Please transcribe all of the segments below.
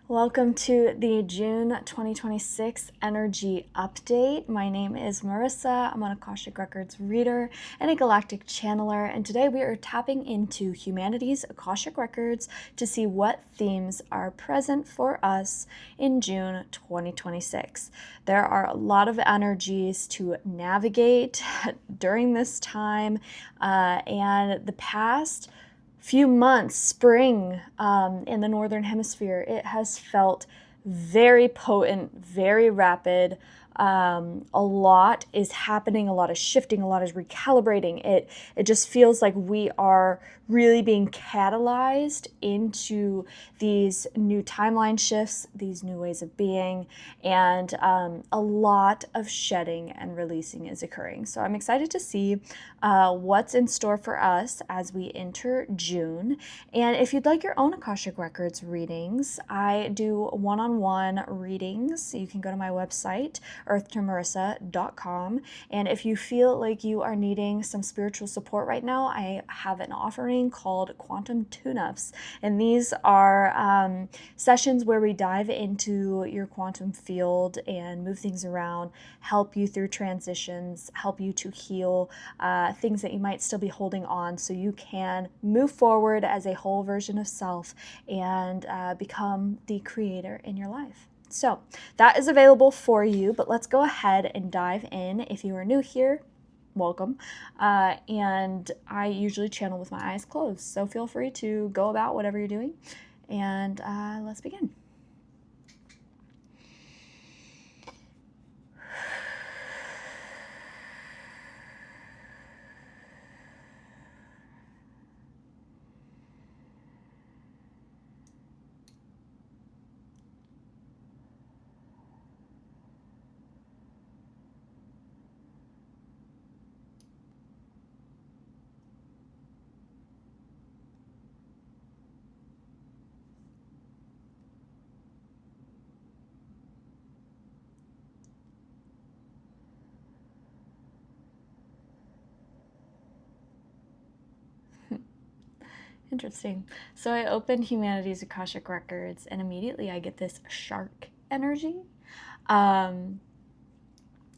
Welcome to the June 2026 Energy Update. My name is Marissa. I'm an Akashic Records reader and a galactic channeler, and today we are tapping into humanity's Akashic Records to see what themes are present for us in June 2026. There are a lot of energies to navigate during this time, and the past few months, spring in the Northern Hemisphere, it has felt very potent, very rapid. A lot is happening, a lot is shifting, a lot is recalibrating. It just feels like we are really being catalyzed into these new timeline shifts, these new ways of being, and a lot of shedding and releasing is occurring. So I'm excited to see what's in store for us as we enter June. And if you'd like your own Akashic Records readings, I do one-on-one readings. You can go to my website, earthtomarissa.com. And if you feel like you are needing some spiritual support right now, I have an offering called Quantum Tune-Ups. And these are sessions where we dive into your quantum field and move things around, help you through transitions, help you to heal things that you might still be holding on so you can move forward as a whole version of self and become the creator in your life. So that is available for you, but let's go ahead and dive in. If you are new here, welcome. And I usually channel with my eyes closed, so feel free to go about whatever you're doing, and let's begin. Interesting. So I opened Humanity's Akashic Records, and immediately I get this shark energy.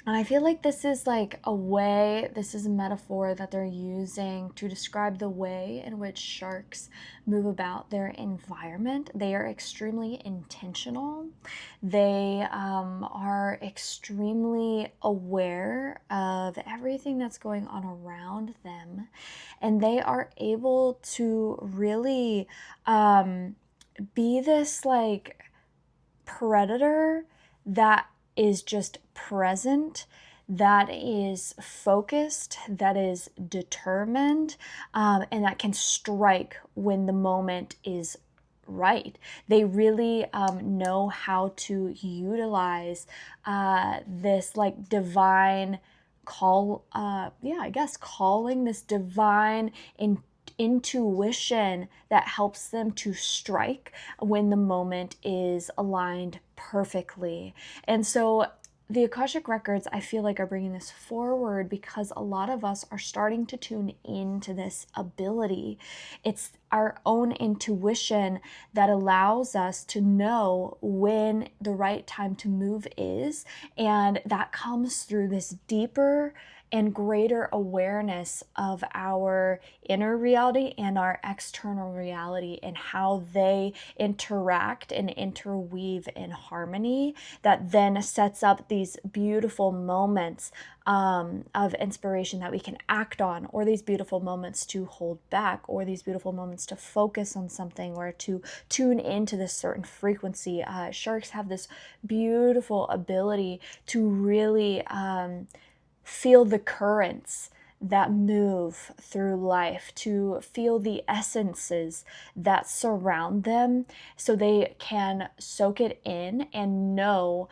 And I feel like this is like a way, this is a metaphor that they're using to describe the way in which sharks move about their environment. They are extremely intentional. They are extremely aware of everything that's going on around them. And they are able to really be this like predator that is just present, that is focused, that is determined, and that can strike when the moment is right. They really know how to utilize this like divine calling, this divine intuition that helps them to strike when the moment is aligned perfectly. And so the Akashic Records, I feel like, are bringing this forward because a lot of us are starting to tune into this ability. It's our own intuition that allows us to know when the right time to move is, and that comes through this deeper and greater awareness of our inner reality and our external reality and how they interact and interweave in harmony, that then sets up these beautiful moments of inspiration that we can act on, or these beautiful moments to hold back, or these beautiful moments to focus on something, or to tune into this certain frequency. Sharks have this beautiful ability to really feel the currents that move through life, to feel the essences that surround them so they can soak it in and know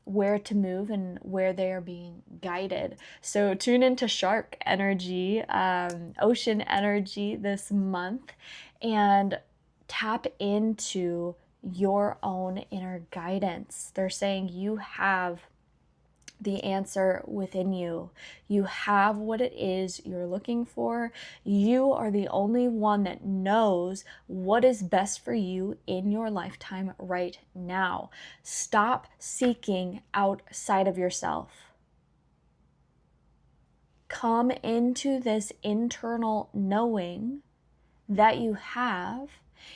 where to move and where they are being guided. So tune into shark energy, ocean energy this month, and tap into your own inner guidance. They're saying you have the answer within you. You have what it is you're looking for. You are the only one that knows what is best for you in your lifetime right now. Stop seeking outside of yourself. Come into this internal knowing that you have.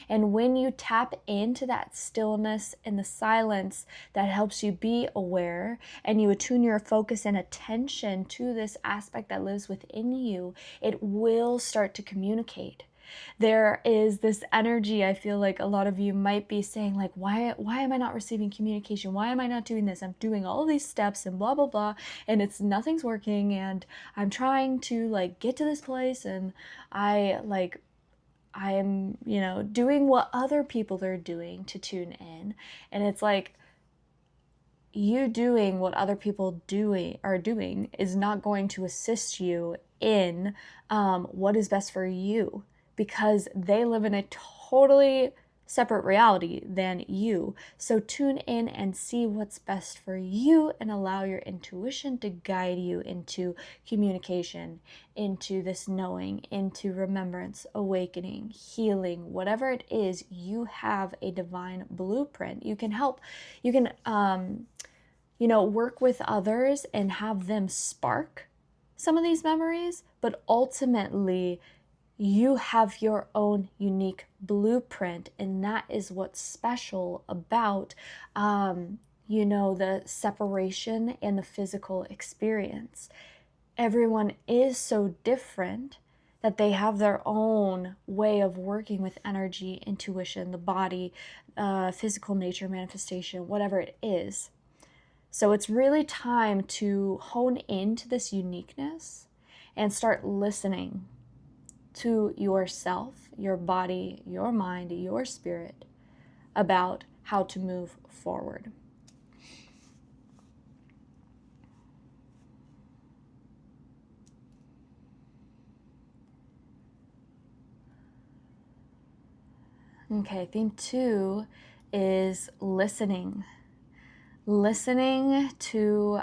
And when you tap into that stillness and the silence that helps you be aware, and you attune your focus and attention to this aspect that lives within you, it will start to communicate. There is this energy, I feel like a lot of you might be saying, like, why am I not receiving communication? Why am I not doing this? I'm doing all of these steps and blah, blah, blah, and nothing's working, and I'm trying to like get to this place, and I'm, doing what other people are doing to tune in. And it's like, you doing what other people are doing is not going to assist you in what is best for you, because they live in a totally separate reality than you. So tune in and see what's best for you, and allow your intuition to guide you into communication, into this knowing, into remembrance, awakening, healing, whatever it is. You have a divine blueprint. You can work with others and have them spark some of these memories, but ultimately you have your own unique blueprint, and that is what's special about the separation and the physical experience. Everyone is so different that they have their own way of working with energy, intuition, the body, physical nature, manifestation, whatever it is. So it's really time to hone into this uniqueness and start listening to yourself, your body, your mind, your spirit, about how to move forward. Okay, theme 2 is listening. Listening to,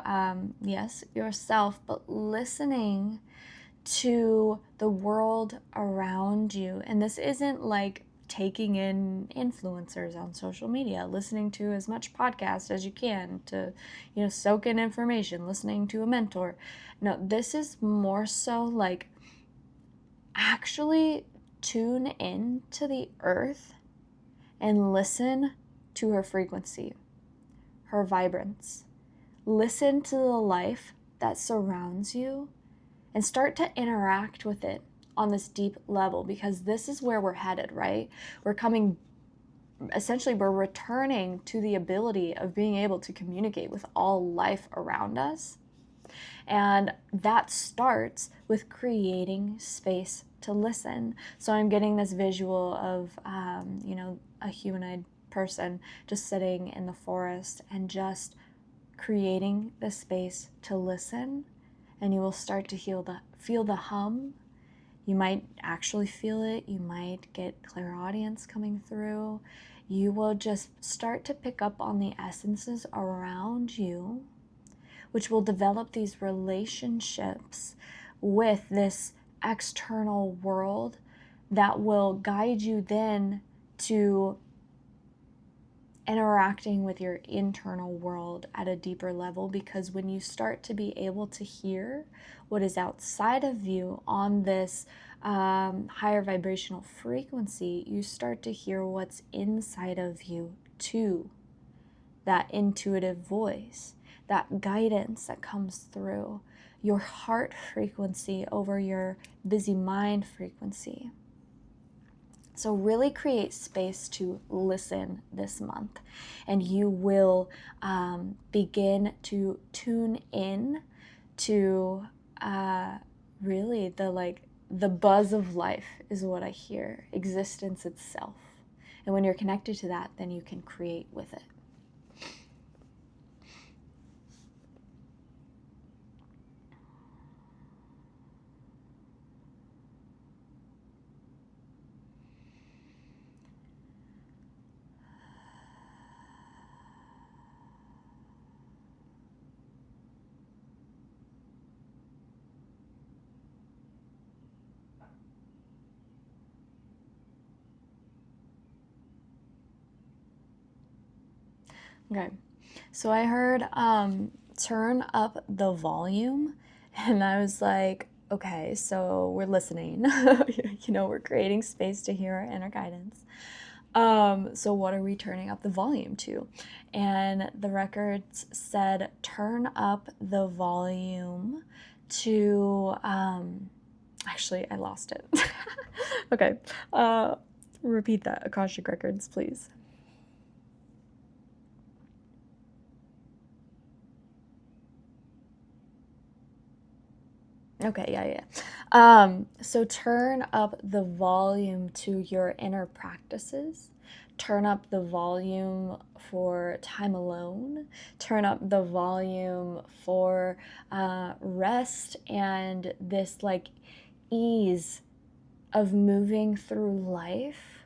yes, yourself, but listening to the world around you. And this isn't like taking in influencers on social media, listening to as much podcast as you can to, soak in information, listening to a mentor. No, this is more so like actually tune in to the earth and listen to her frequency, her vibrance. Listen to the life that surrounds you and start to interact with it on this deep level, because this is where we're headed, right? We're returning to the ability of being able to communicate with all life around us. And that starts with creating space to listen. So I'm getting this visual of, a humanoid person just sitting in the forest and just creating the space to listen. And you will start to feel the hum. You might actually feel it. You might get clairaudience coming through. You will just start to pick up on the essences around you, which will develop these relationships with this external world that will guide you then to interacting with your internal world at a deeper level. Because when you start to be able to hear what is outside of you on this higher vibrational frequency, you start to hear what's inside of you too. That intuitive voice, that guidance that comes through your heart frequency over your busy mind frequency. So really create space to listen this month, and you will begin to tune in to really the buzz of life is what I hear, existence itself. And when you're connected to that, then you can create with it. Okay. So I heard turn up the volume, and I was like, okay, so we're listening. We're creating space to hear our inner guidance. So what are we turning up the volume to? And the records said turn up the volume to actually I lost it. Okay. Repeat that, Akashic Records, please. Okay, yeah. So turn up the volume to your inner practices. Turn up the volume for time alone. Turn up the volume for rest and this like ease of moving through life.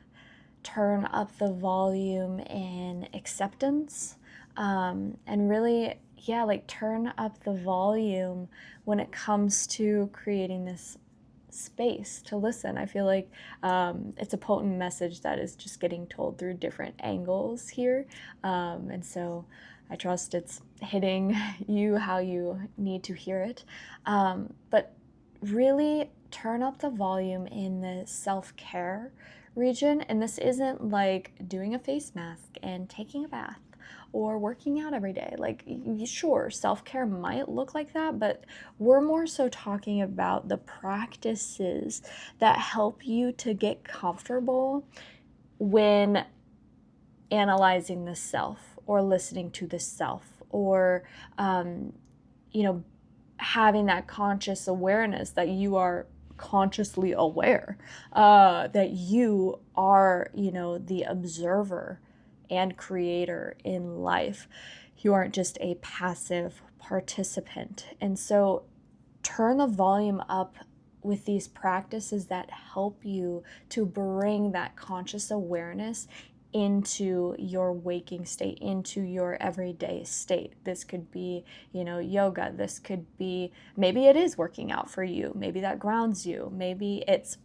Turn up the volume in acceptance, and really, yeah, like turn up the volume when it comes to creating this space to listen. I feel like it's a potent message that is just getting told through different angles here. And so I trust it's hitting you how you need to hear it. But really turn up the volume in the self care region. And this isn't like doing a face mask and taking a bath or working out every day. Like, sure, self care might look like that, but we're more so talking about the practices that help you to get comfortable when analyzing the self or listening to the self or, um, you know, having that conscious awareness that you are consciously aware, that you are, the observer and creator in life. You aren't just a passive participant. And so turn the volume up with these practices that help you to bring that conscious awareness into your waking state, into your everyday state. This could be, yoga. This could be, maybe it is working out for you. Maybe that grounds you. Maybe it's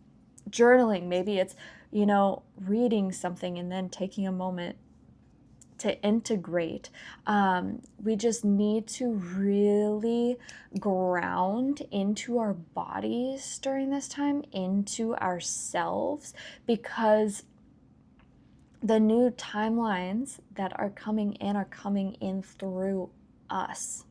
journaling. Maybe it's, reading something and then taking a moment to integrate. We just need to really ground into our bodies during this time, into ourselves, because the new timelines that are coming in through us.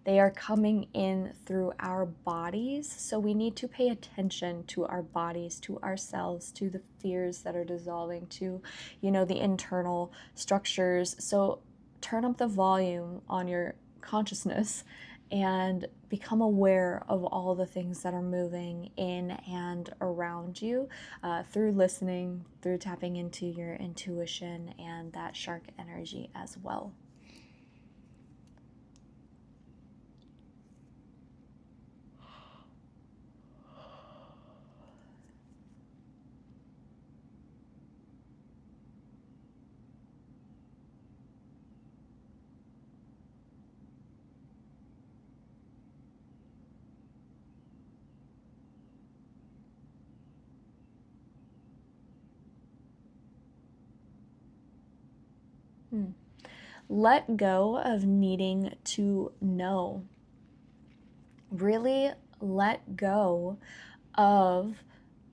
They are coming in through our bodies. So we need to pay attention to our bodies, to ourselves, to the fears that are dissolving, to, the internal structures. So turn up the volume on your consciousness and become aware of all the things that are moving in and around you, through listening, through tapping into your intuition and that shark energy as well. Hmm. Let go of needing to know. Really let go of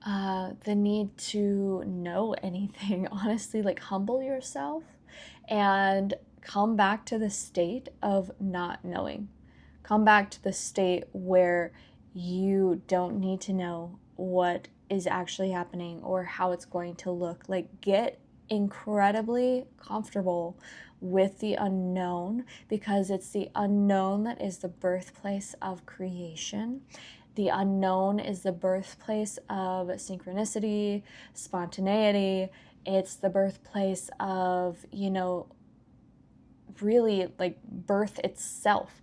the need to know anything. Honestly, like humble yourself and come back to the state of not knowing. Come back to the state where you don't need to know what is actually happening or how it's going to look. Like, get incredibly comfortable with the unknown, because it's the unknown that is the birthplace of creation. The unknown is the birthplace of synchronicity, spontaneity. It's the birthplace of, really like birth itself.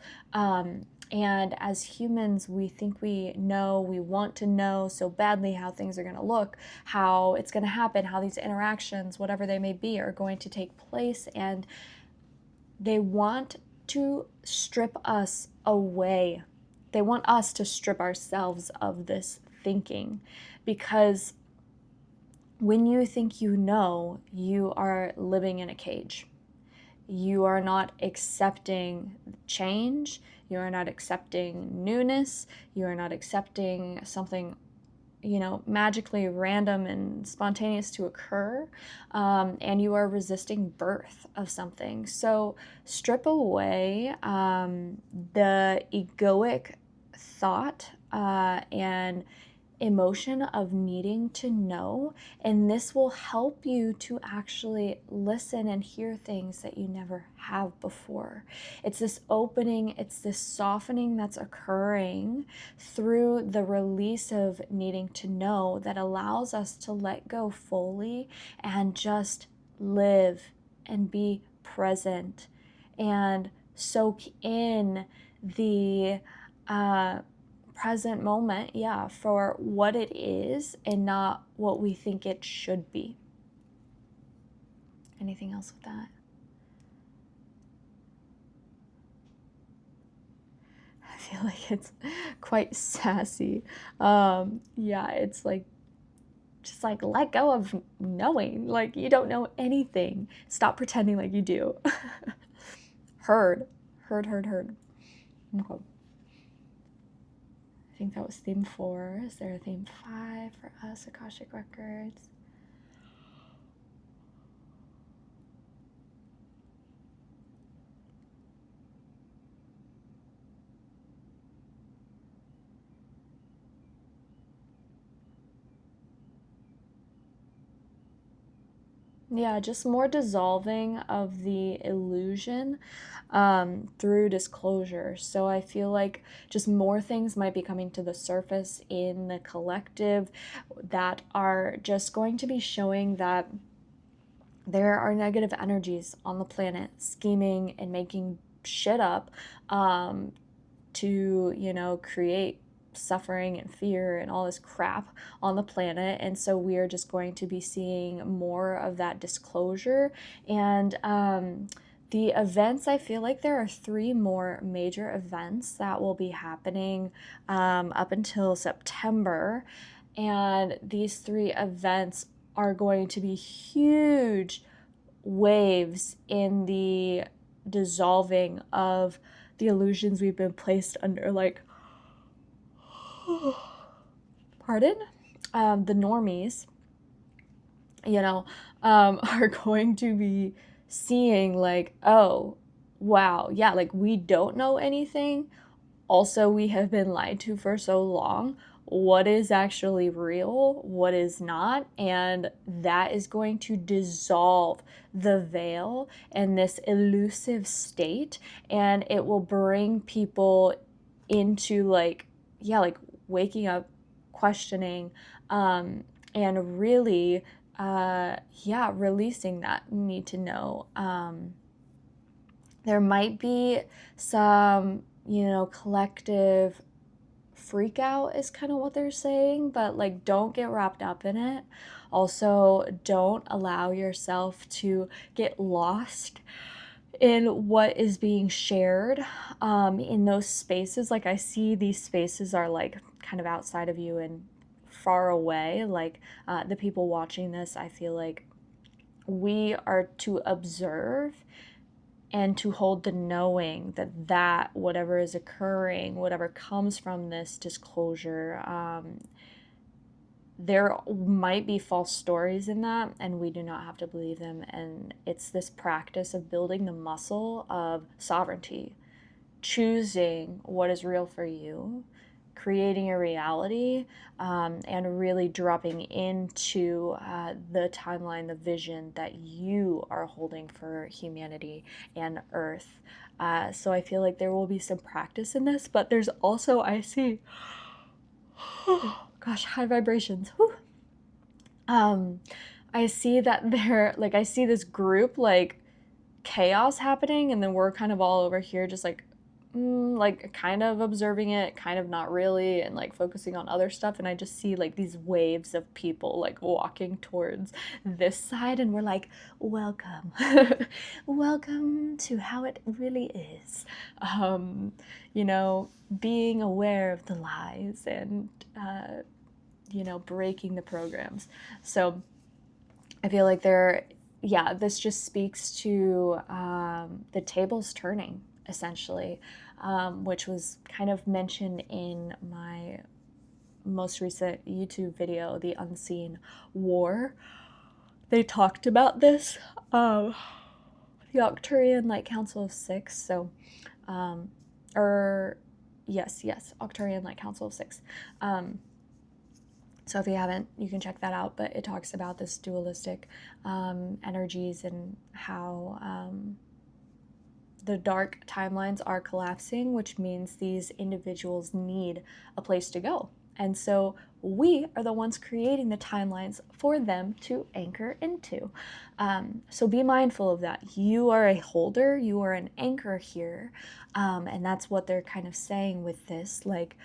And as humans, we think we know, we want to know so badly how things are going to look, how it's going to happen, how these interactions, whatever they may be, are going to take place. And they want to strip us away. They want us to strip ourselves of this thinking, because when you think you know, you are living in a cage. you are not accepting change, you are not accepting newness, you are not accepting something, magically random and spontaneous to occur, and you are resisting birth of something. So strip away the egoic thought and emotion of needing to know, and this will help you to actually listen and hear things that you never have before. It's this opening, it's this softening that's occurring through the release of needing to know that allows us to let go fully and just live and be present and soak in the present moment, for what it is and not what we think it should be. Anything else with that? I feel like it's quite sassy. It's like, just like let go of knowing. Like, you don't know anything. Stop pretending like you do. Heard. Okay. I think that was theme 4. Is there a theme 5 for us, Akashic Records? Yeah, just more dissolving of the illusion through disclosure. So I feel like just more things might be coming to the surface in the collective that are just going to be showing that there are negative energies on the planet scheming and making shit up to create suffering and fear and all this crap on the planet. And so we are just going to be seeing more of that disclosure. And the events, I feel like there are 3 more major events that will be happening up until September. And these 3 events are going to be huge waves in the dissolving of the illusions we've been placed under, like, pardon, the normies, are going to be seeing like, oh, wow, yeah, like we don't know anything. Also, we have been lied to for so long. What is actually real, what is not, and that is going to dissolve the veil and this elusive state, and it will bring people into like waking up, questioning, and really releasing that need to know. There might be some collective freak out is kind of what they're saying, but like don't get wrapped up in it. Also, don't allow yourself to get lost in what is being shared in those spaces. Like, I see these spaces are like kind of outside of you and far away. Like the people watching this, I feel like we are to observe and to hold the knowing that whatever is occurring, whatever comes from this disclosure, there might be false stories in that, and we do not have to believe them. And it's this practice of building the muscle of sovereignty, choosing what is real for you, creating a reality, and really dropping into the timeline, the vision that you are holding for humanity and Earth. So I feel like there will be some practice in this, but there's also, I see, gosh, high vibrations. Whew. I see that I see this group, like, chaos happening, and then we're kind of all over here just like kind of observing it, kind of not really, and like focusing on other stuff. And I just see like these waves of people like walking towards this side, and we're like, welcome. Welcome to how it really is. Being aware of the lies and breaking the programs. So I feel like there yeah, this just speaks to the tables turning, essentially, which was kind of mentioned in my most recent YouTube video, The Unseen War. They talked about this, the Octurian Light Council of Six. So, or yes, Octurian Light Council of Six. So if you haven't, you can check that out. But it talks about this dualistic energies and how the dark timelines are collapsing, which means these individuals need a place to go. And so we are the ones creating the timelines for them to anchor into. So be mindful of that. You are a holder, you are an anchor here. And that's what they're kind of saying with this. Like,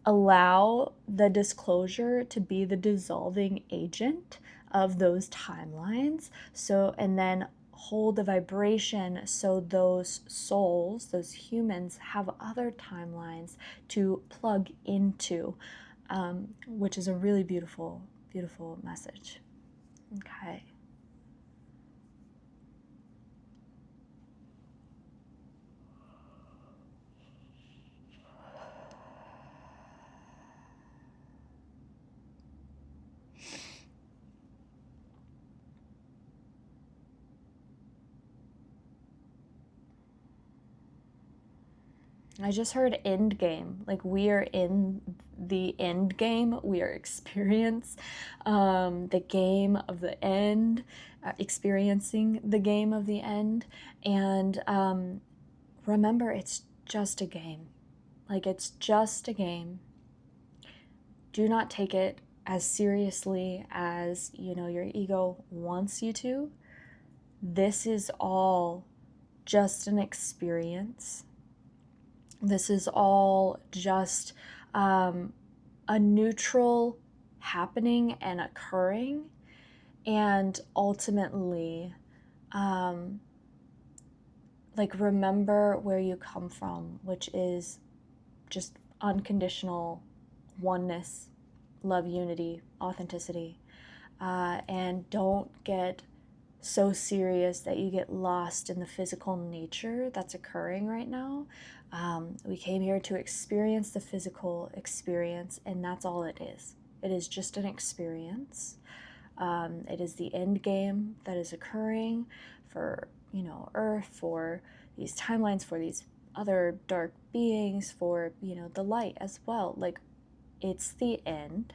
allow the disclosure to be the dissolving agent of those timelines. So, and then hold the vibration so those souls, those humans, have other timelines to plug into, which is a really beautiful, beautiful message. Okay. I just heard end game. Like, we are in the end game. We are experience the game of the end, experiencing the game of the end. And remember, it's just a game. Like, it's just a game. Do not take it as seriously as, your ego wants you to. This is all just an experience. This is all just a neutral happening and occurring. And ultimately, remember where you come from, which is just unconditional oneness, love, unity, authenticity. And don't get so serious that you get lost in the physical nature that's occurring right now. We came here to experience the physical experience, and that's all it is. It is just an experience. It is the end game that is occurring for, Earth, for these timelines, for these other dark beings, for, the light as well. Like, it's the end,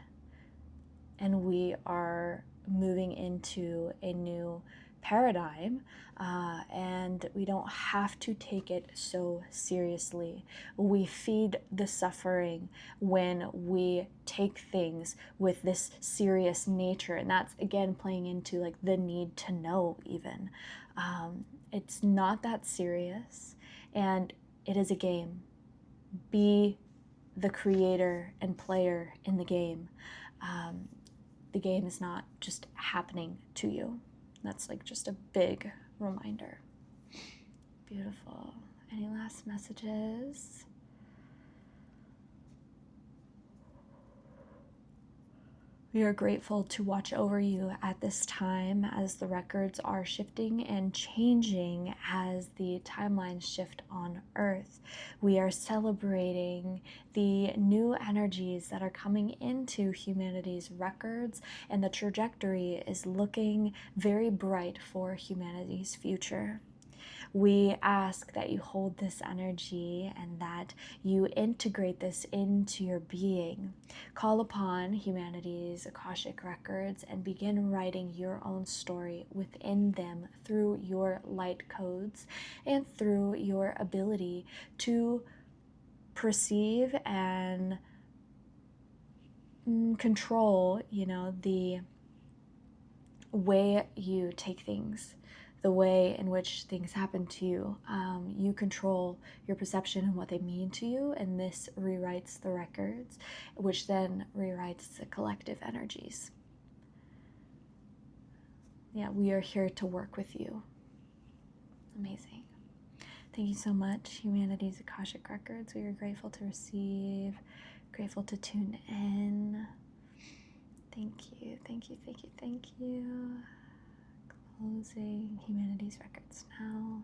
and we are moving into a new paradigm, and we don't have to take it so seriously. We feed the suffering when we take things with this serious nature, and that's again playing into like the need to know. Even it's not that serious, and it is a game. Be the creator and player in the game. The game is not just happening to you. That's like just a big reminder. Beautiful. Any last messages? We are grateful to watch over you at this time as the records are shifting and changing as the timelines shift on Earth. We are celebrating the new energies that are coming into humanity's records, and the trajectory is looking very bright for humanity's future. We ask that you hold this energy and that you integrate this into your being. Call upon humanity's Akashic records and begin writing your own story within them through your light codes and through your ability to perceive and control, the way you take things, the way in which things happen to you. You control your perception and what they mean to you, and this rewrites the records, which then rewrites the collective energies. Yeah, we are here to work with you. Amazing. Thank you so much, Humanity's Akashic Records. We are grateful to receive, grateful to tune in. Thank you, thank you, thank you, thank you. Closing humanities records now.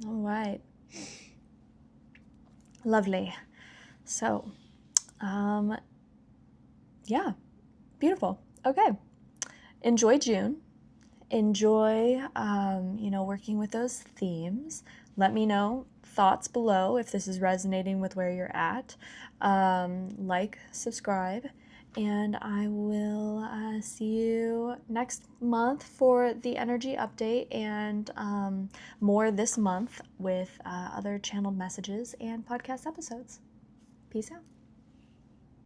All right. Lovely. So, yeah, beautiful. Okay. Enjoy June. Enjoy, working with those themes. Let me know thoughts below if this is resonating with where you're at. Like, subscribe, and I will see you next month for the energy update and more this month with other channeled messages and podcast episodes. Peace out.